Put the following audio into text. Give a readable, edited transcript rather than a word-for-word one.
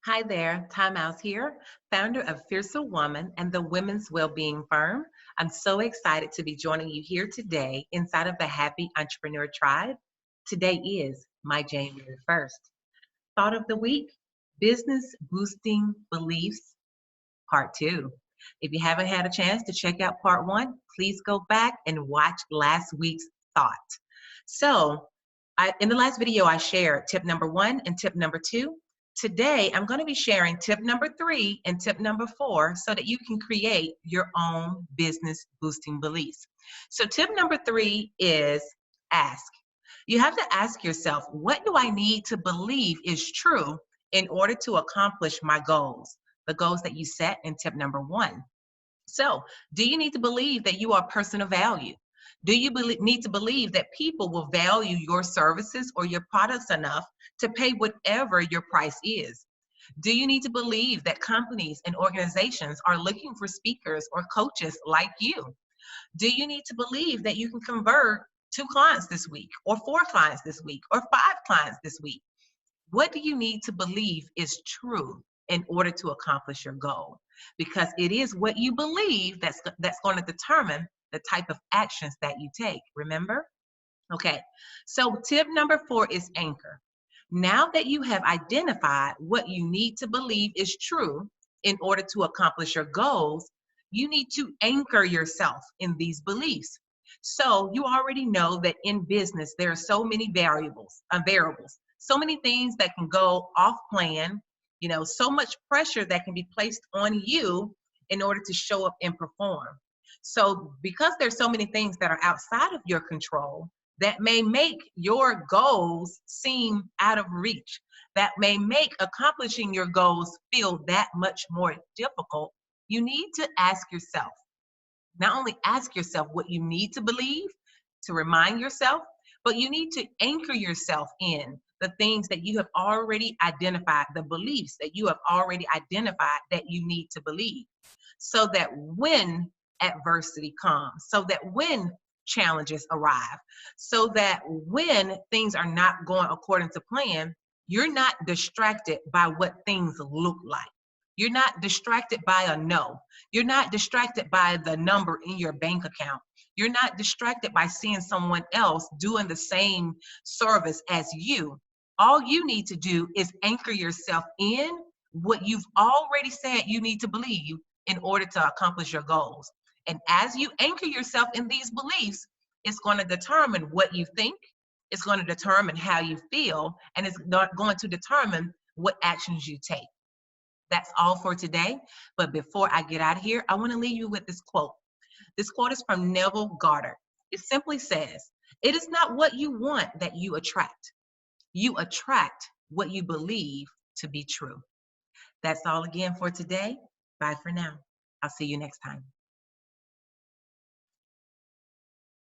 Hi there, Time Mouse here, founder of Fiercer Woman and the Women's Wellbeing Firm. I'm so excited to be joining you here today inside of the Happy Entrepreneur Tribe. Today is my January 1st. Thought of the week, business boosting beliefs, part two. If you haven't had a chance to check out part one, please go back and watch last week's thought. So, in the last video, I shared tip number one and tip number two. Today, I'm going to be sharing tip number three and tip number four so that you can create your own business boosting beliefs. So, tip number three is ask. You have to ask yourself, what do I need to believe is true in order to accomplish my goals? The goals that you set in tip number one. So, do you need to believe that you are a person of value? Do you need to believe that people will value your services or your products enough to pay whatever your price is? Do you need to believe that companies and organizations are looking for speakers or coaches like you? Do you need to believe that you can convert 2 clients this week, or 4 clients this week, or 5 clients this week? What do you need to believe is true in order to accomplish your goal? Because it is what you believe that's going to determine the type of actions that you take. Remember? Okay. So tip number four is anchor. Now that you have identified what you need to believe is true in order to accomplish your goals, you need to anchor yourself in these beliefs. So you already know that in business there are so many variables, so many things that can go off plan, so much pressure that can be placed on you in order to show up and perform. So because there's so many things that are outside of your control, that may make your goals seem out of reach, that may make accomplishing your goals feel that much more difficult, you need to ask yourself, not only ask yourself what you need to believe to remind yourself, but you need to anchor yourself in the things that you have already identified, the beliefs that you have already identified that you need to believe, so that when adversity comes, so that when challenges arrive, so that when things are not going according to plan, you're not distracted by what things look like. You're not distracted by a no. You're not distracted by the number in your bank account. You're not distracted by seeing someone else doing the same service as you. All you need to do is anchor yourself in what you've already said you need to believe in order to accomplish your goals. And as you anchor yourself in these beliefs, it's going to determine what you think, it's going to determine how you feel, and it's going to determine what actions you take. That's all for today. But before I get out of here, I want to leave you with this quote. This quote is from Neville Goddard. It simply says, "It is not what you want that you attract. You attract what you believe to be true." That's all again for today. Bye for now. I'll see you next time.